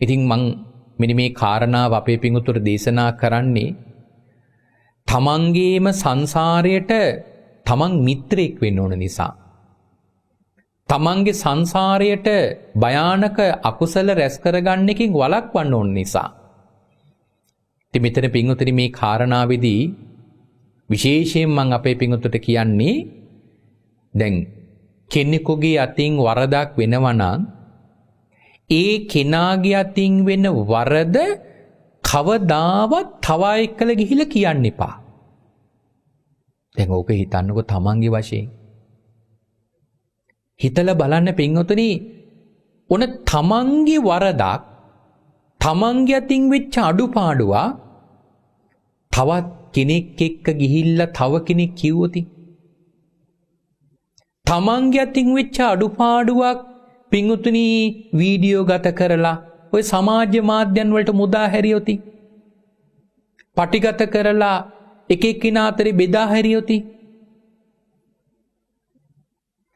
ඉතින් මං මෙන්න මේ කාරණාව අපේ පිඟුතුට දේශනා කරන්නේ තමන්ගේම සංසාරයට තමන් මිත්‍රයෙක් වෙන්න ඕන නිසා. තමන්ගේ සංසාරයට භයානක අකුසල රැස් කරගන්න එකකින් වළක්වන්න ඕන නිසා. ඉතින් මෙතන පිඟුතුනි මේ කාරණාවේදී විශේෂයෙන් මම අපේ පිඟුතුට කියන්නේ දැන් කෙනෙකුගේ අතින් වරදක් වෙනවා නම් ඒ කෙනාගේ අතින් වෙන වරද කවදාවත් තව එක්කල ගිහිල්ලා කියන්න එපා. දැන් ඕක හිතන්නකෝ තමන්ගේ වශයෙන්. හිතලා බලන්න පින්වතුනි ඔන තමන්ගේ වරදක් තමන්ගේ අතින් වෙච්ච අඩුපාඩුවක් තවත් කෙනෙක් එක්ක ගිහිල්ලා තව කෙනෙක් කිව්වොති තමන්ගේ අතින් වෙච්ච අඩුපාඩුවක් පින්වතුනි වීඩියෝ ගත කරලා ඔය සමාජ මාධ්‍යන් වලට මුදා හැරියොති පටිගත කරලා එක එක්කිනා අතරේ බෙදා හැරියොති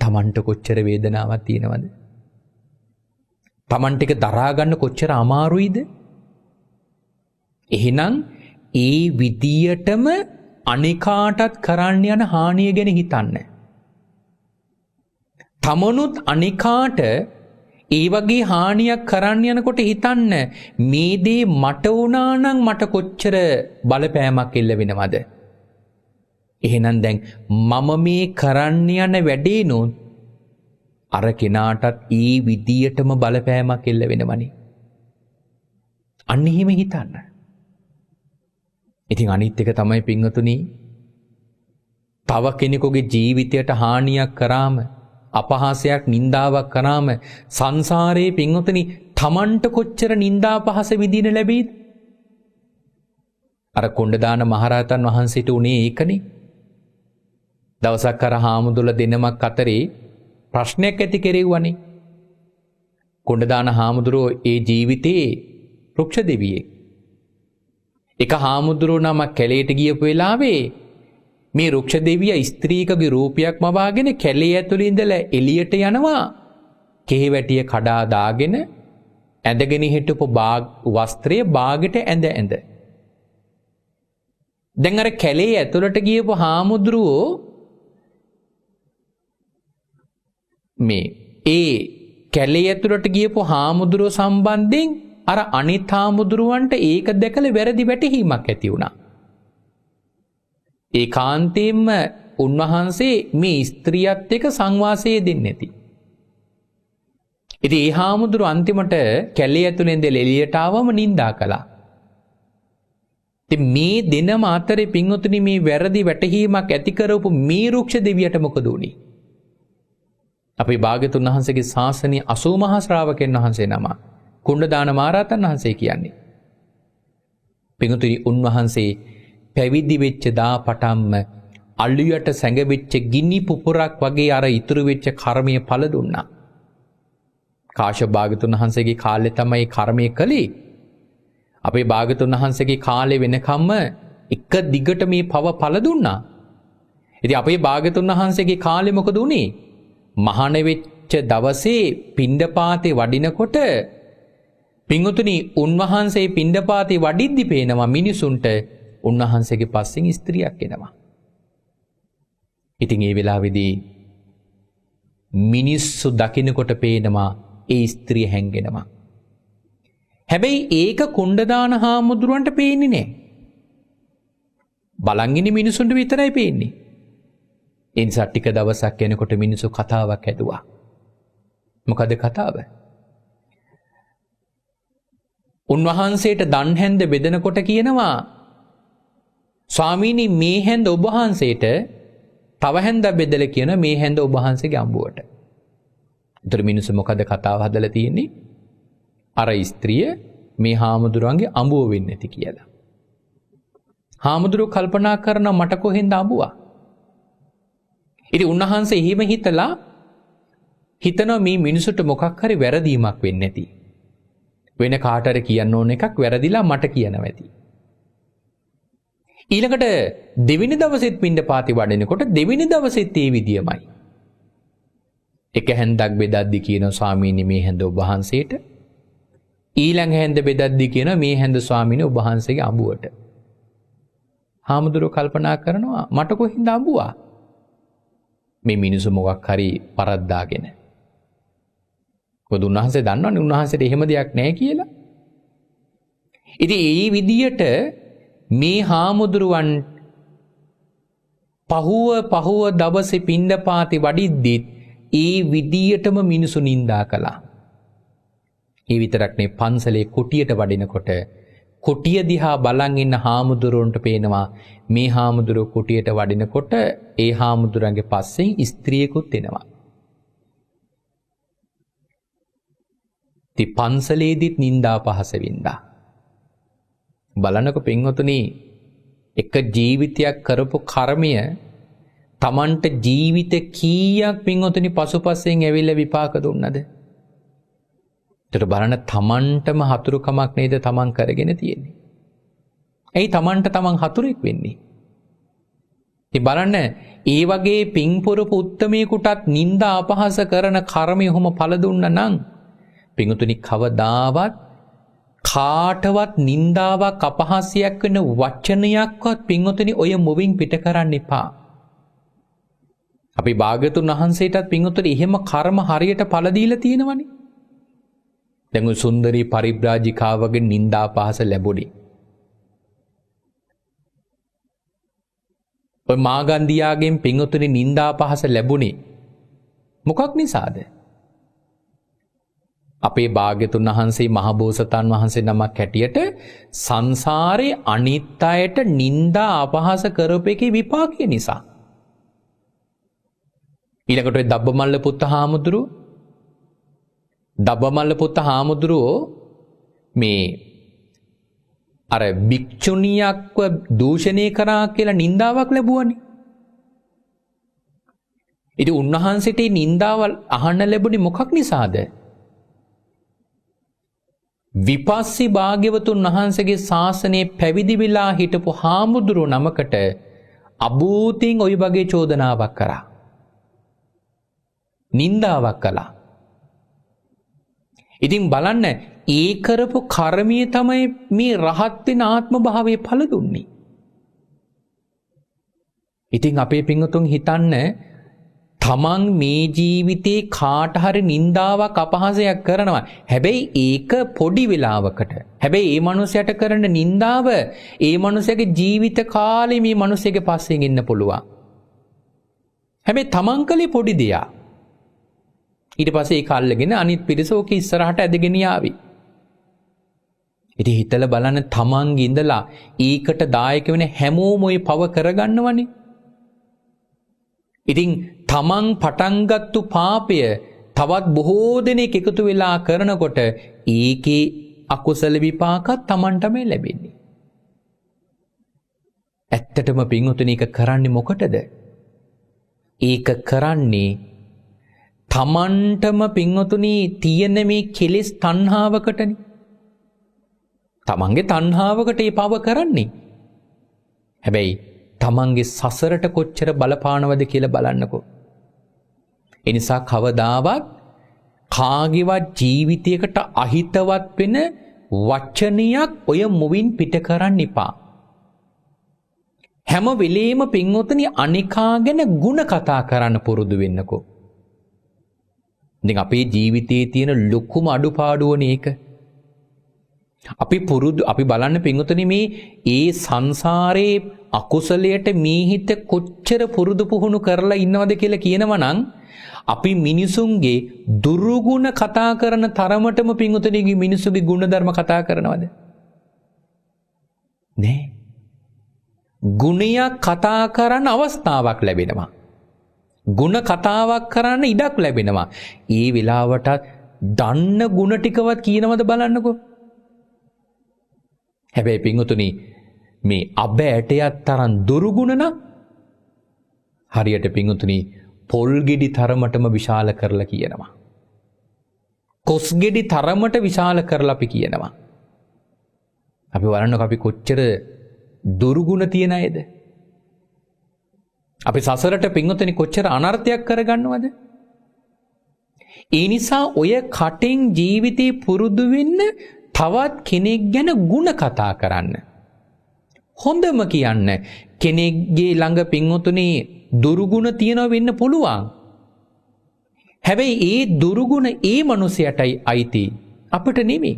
තමන්ට කොච්චර වේදනාවක් තියෙනවද? තමන්ට එක දරා ගන්න කොච්චර අමාරුයිද? එහෙනම් ඒ විදියටම අනිකාටත් කරන්න යන හානිය ගැන හිතන්න. තමනුත් අනිකාට ඒ වගේ හානියක් කරන්න යනකොට හිතන්න මේ දේ මට වුණා නම් මට කොච්චර බලපෑමක් එල්ල වෙනවද? එහෙනම් දැන් මම මේ කරන්න යන වැඩේනොත් අර කෙනාටත් ඒ විදියටම බලපෑමක් එල්ල වෙනවනේ. අන්න එහෙම හිතන්න. ඉතින් අනිත් එක තමයි පින්වතුනි තව කෙනෙකුගේ ජීවිතයට හානියක් කරාම අපහාසයක් නින්දාවක් කරාම සංසාරයේ පින්වතුනි තමන්ට කොච්චර නින්දා පහස විඳින ලැබෙයිද? අර කොණ්ඩදාන මහරහතන් වහන්සේට උනේ ඒකනේ. දවසක් අර හාමුදුරුවෝ දෙනමක් අතරේ ප්‍රශ්නයක් ඇති කෙරෙව්වනේ. කොණ්ඩදාන හාමුදුරුවෝ ඒ ජීවිතේ රුක්ෂ දෙවියෙක්. එක හාමුදුරුවෝ නමක් කැලේට ගියපු වෙලාවේ මේ රුක්ෂ දෙවියා ස්ත්‍රීකගේ රූපයක් මවාගෙන කැලේ ඇතුළේ ඉඳලා එළියට යනවා. කෙහෙවැටිය කඩා දාගෙන ඇඳගෙන හිටපු වස්ත්‍රය බාගෙට ඇඳ. දැන් අර කැලේ ඇතුළට ගියපු හාමුදුරුවෝ මේ ඒ කැලේ ඇතුළට ගියපු හාමුදුරුව සම්බන්ධයෙන් අර අනිත් හාමුදුරුවන්ට ඒක දැකලා වැරදි වැටහීමක් ඇති වුණා. ඒකාන්තයෙන්ම උන්වහන්සේ මේ ස්ත්‍රියත් එක්ක සංවාසය දෙන්නේ නැති. ඉතින් ඒ හාමුදුරුව අන්තිමට කැලේ ඇතුළෙන් ඉඳලා එළියට ආවම නිඳා කළා. ඉතින් මේ දෙනම අතරේ පින්වතුනි මේ වැරදි වැටහීමක් ඇති කරවපු මේ රුක්ෂ දෙවියට මොකද උනේ? අපේ භාග්‍යතුන් වහන්සේගේ ශාසනයේ 80 මහා ශ්‍රාවකයන් වහන්සේ නම කුණ්ඩදාන මහරහතන් වහන්සේ කියන්නේ. පින්වතුනි උන්වහන්සේ පැවිදි වෙච්ච දා පටන්ම අලුයට සැඟවිච්ච ගිනි පුපුරක් වගේ අර ඉතුරු වෙච්ච කර්මයේ ඵල දුන්නා. කාශ්‍යප භාග්‍යතුන් වහන්සේගේ කාලේ තමයි කර්මය කළේ. අපේ භාග්‍යතුන් වහන්සේගේ කාලේ වෙනකම්ම එක දිගට මේ පව ඵල දුන්නා. ඉතින් අපේ භාග්‍යතුන් වහන්සේගේ කාලේ මොකද උනේ? මහාන වෙච්ච දවසේ පිණ්ඩපාතේ වඩිනකොට පින්වතුනි උන්වහන්සේ පිණ්ඩපාතේ වඩිද්දි පේනවා මිනිසුන්ට උන්වහන්සේගේ පස්සෙන් ස්ත්‍රියක් එනවා. ඉතින් ඒ වෙලාවේදී මිනිස්සු දකින්නකොට පේනවා ඒ ස්ත්‍රිය හැංගෙනවා. හැබැයි ඒක කුණ්ඩදාන හාමුදුරුවන්ට පේන්නේ නැහැ. බලන් ඉන්න මිනිසුන්ට විතරයි පේන්නේ. ඒ නිසා ටික දවසක් යනකොට මිනිස්සු කතාවක් ඇදුවා. මොකද කතාව? උන්වහන්සේට දන් හැන්ද බෙදනකොට කියනවා ස්වාමීනි මේ හැන්ද ඔබ වහන්සේට තව හැන්දක් බෙදලා කියන මේ හැන්ද ඔබ වහන්සේගේ අඹුවට. උතර මිනිස්සු මොකද කතාව හදලා තියෙන්නේ? අර ස්ත්‍රිය මේ හාමුදුරුවන්ගේ අඹුව වෙන්නේ නැති කියලා. හාමුදුරුවෝ කල්පනා කරන මට කොහෙන්ද අඹුවා? ඉතින් උන්වහන්සේ එහෙම හිතනවා මේ මිනිසුන්ට මොකක් හරි වැරදීමක් වෙන්නේ නැති. වෙන කාටර කියන්න ඕන එකක් වැරදිලා මට කියනවා ඇති. ඊළඟට දෙවෙනි දවසෙත් පිණ්ඩපාතේ වඩිනකොට දෙවෙනි දවසෙත් ඒ විදියමයි. එක හැන්දක් බෙදද්දි කියනවා ස්වාමීනි මේ හැන්ද ඔබ වහන්සේට ඊළඟ හැන්ද බෙදද්දි කියන මේ හැන්ද ස්වාමීනි ඔබ වහන්සේගේ අඹුවට. හාමුදුරුවෝ කල්පනා කරනවා මට කොහින්ද අඹුවා? මේ මිනිස්සු මොකක් හරි පරද්දාගෙන. මොකද උන්වහන්සේ දන්නවනේ උන්වහන්සේට එහෙම දෙයක් නැහැ කියලා. ඉතින් ඒ විදියට මේ හාමුදුරුවන් පහුව දවසේ පිණ්ඩපාතේ වඩිද්දිත් ඒ විදියටම මිනිසු නිඳා කළා. ඒ විතරක් නේ පන්සලේ කුටියට වඩිනකොට කුටිය දිහා බලන් ඉන්න හාමුදුරුවන්ට පේනවා මේ හාමුදුරුවෝ කුටියට වඩිනකොට ඒ හාමුදුරන්ගේ පස්සෙන් ස්ත්‍රියකුත් එනවා. ඉතින් පන්සලේදිත් නිඳා පහස වින්දා. බලන්නකො පින්වතුනි එක ජීවිතයක් කරපු කර්මය තමන්ට ජීවිත කීයක් පින්වතුනි පසුපසෙන් ඇවිල්ලා විපාක දුන්නද? ඒතර බලන්න තමන්ටම හතුරුකමක් නේද තමන් කරගෙන තියෙන්නේ. ඇයි තමන්ට තමන් හතුරෙක් වෙන්නේ? ඉතින් බලන්න ඒ වගේ පින්පුරපු උත්තමයෙකුටත් නිନ୍ଦා අපහාස කරන කර්මය ඔහොම පළ දුන්නා නම් පින්වතුනි කවදාවත් කාටවත් නින්දාවක් අපහාසයක් වෙන වචනයක්වත් පින්වතුනි ඔය මුවින් පිට කරන්න එපා. අපි භාග්‍යතුන් වහන්සේටත් පින්වතුනි එහෙම කර්ම හරියට පළ දීලා තියෙනවනේ. දැන් ඔය සුන්දරී පරිබ්‍රාජිකාවගේ නින්දා අපහාස ලැබුණේ. ඔය මාගන්දියාගෙන් පින්වතුනි නින්දා අපහාස ලැබුණේ මොකක් නිසාද? අපේ භාග්‍යතුන් වහන්සේ මහබෝසතාන් වහන්සේ නමක් හැටියට සංසාරේ අනිත් අයට නිନ୍ଦා අපහාස කරපු එකේ විපාකය නිසා. ඊළඟට ඔය දබ්බමල්ල පුත්ත හාමුදුරුවෝ මේ අර භික්ෂුණියක්ව දූෂණය කරා කියලා නින්දාවක් ලැබුවනේ. ඉතින් උන්වහන්සේට නින්දාවල් අහන්න ලැබුණේ මොකක් නිසාද? විපස්සී භාග්‍යවතුන් වහන්සේගේ ශාසනයේ පැවිදි වෙලා හිටපු හාමුදුරුවෝ නමකට අභූතින් ওই වගේ චෝදනාවක් කරා. නින්දාවක් කළා. ඉතින් බලන්න ඒ කරපු කර්මයේ තමයි මේ රහත් වෙන ආත්ම භාවයේ පළ දුන්නේ. ඉතින් අපේ පින්වතුන් හිතන්න තමන් මේ ජීවිතේ කාට හරි නින්දාවක් අපහාසයක් කරනවා. හැබැයි ඒක පොඩි වෙලාවකට. හැබැයි ඒ මනුස්සයට කරන නින්දාව ඒ මනුස්සයාගේ ජීවිත කාලේ මේ මනුස්සයාගේ පස්සෙන් ඉන්න පුළුවන්. හැබැයි තමන් කලේ පොඩි දෙයක්. ඊට පස්සේ ඒක අල්ලගෙන අනිත් පිරිස ඕක ඉස්සරහට ඇදගෙන යාවි. ඉතින් හිතලා බලන්න තමන්ගේ ඉඳලා ඒකට දායක වෙන හැමෝම ওই පව කරගන්නවනේ. ඉතින් තමන් පටන්ගත්තු පාපය තවත් බොහෝ දෙනෙක් එකතු වෙලා කරනකොට ඒකේ අකුසල විපාකත් තමන්ටම ලැබෙන්නේ. ඇත්තටම පින්වතුනි ඒක කරන්නේ මොකටද? ඒක කරන්නේ තමන්ටම පින්වතුනි තියෙන මේ කෙලෙස් තණ්හාවකටනේ. තමන්ගේ තණ්හාවකට ඒ පව කරන්නේ. හැබැයි තමන්ගේ සසරට කොච්චර බලපානවද කියලා බලන්නකෝ. ඒ නිසා කවදාවත් කාගේවත් ජීවිතයකට අහිතවත් වෙන වචනයක් ඔය මුවින් පිට කරන්න එපා. හැම වෙලේම පින්වතුනි අනිකා ගැන ಗುಣ කතා කරන්න පුරුදු වෙන්නකෝ. ඉතින් අපේ ජීවිතයේ තියෙන ලොකුම අඩුපාඩුවනේ ඒක. අපි බලන්න පින්වතුනි මේ ඒ සංසාරේ අකුසලයට මේ හිත කොච්චර පුරුදු පුහුණු කරලා ඉන්නවද කියලා කියනවා නම් අපි මිනිසුන්ගේ දුරුගුණ කතා කරන තරමටම පින්වතුනි මිනිසුගේ ගුණධර්ම කතා කරනවද? නෑ. ගුණයක් කතා කරන්න අවස්ථාවක් ලැබෙනවා. ගුණ කතාවක් කරන්න ඉඩක් ලැබෙනවා. ඒ වෙලාවට දන්න ගුණ ටිකවත් කියනවද බලන්නකෝ. හැබැයි පින්වතුනි මේ අබ ඇටයක් තරම් දුරුගුණ නම් හරියට පින්වතුනි පොල් ගෙඩි තරමටම විශාල කරලා කියනවා. කොස් ගෙඩි තරමට විශාල කරලා අපි කියනවා. අපි බලන්නකෝ අපි කොච්චර දුරුගුණ තියන අයද? අපි සසරට පින්වතුනි කොච්චර අනර්ථයක් කරගන්නවද? ඒ නිසා ඔය කටින් ජීවිතේ පුරුදු වෙන්න තවත් කෙනෙක් ගැන ಗುಣ කතා කරන්න. හොඳම කියන්න කෙනෙක්ගේ ළඟ පින්වතුනි දුරුගුණ තියෙනවා වෙන්න පුළුවන්. හැබැයි ඒ දුරුගුණ ඒ මනුස්සයටයි අයිති අපිට නෙමෙයි.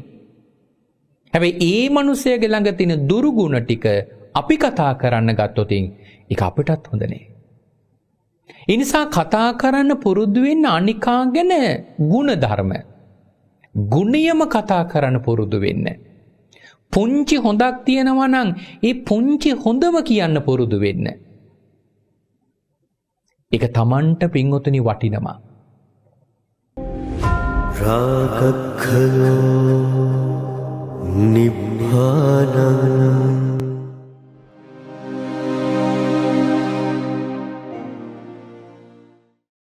හැබැයි ඒ මනුස්සයගේ ළඟ තියෙන දුරුගුණ ටික අපි කතා කරන්න ගත්තොත් ඒක අපිටත් හොඳ නෑ. ඒ නිසා කතා කරන්න පුරුදු වෙන්න අනිකා ගැන ගුණ ධර්ම. ගුණයම කතා කරන්න පුරුදු වෙන්න. පුංචි හොඳක් තියෙනවා නම් ඒ පුංචි හොඳම කියන්න පුරුදු වෙන්න. ඒක Tamanට පින්වතුනි වටිනවා. රාගක්ඛයෝ නිබ්බානං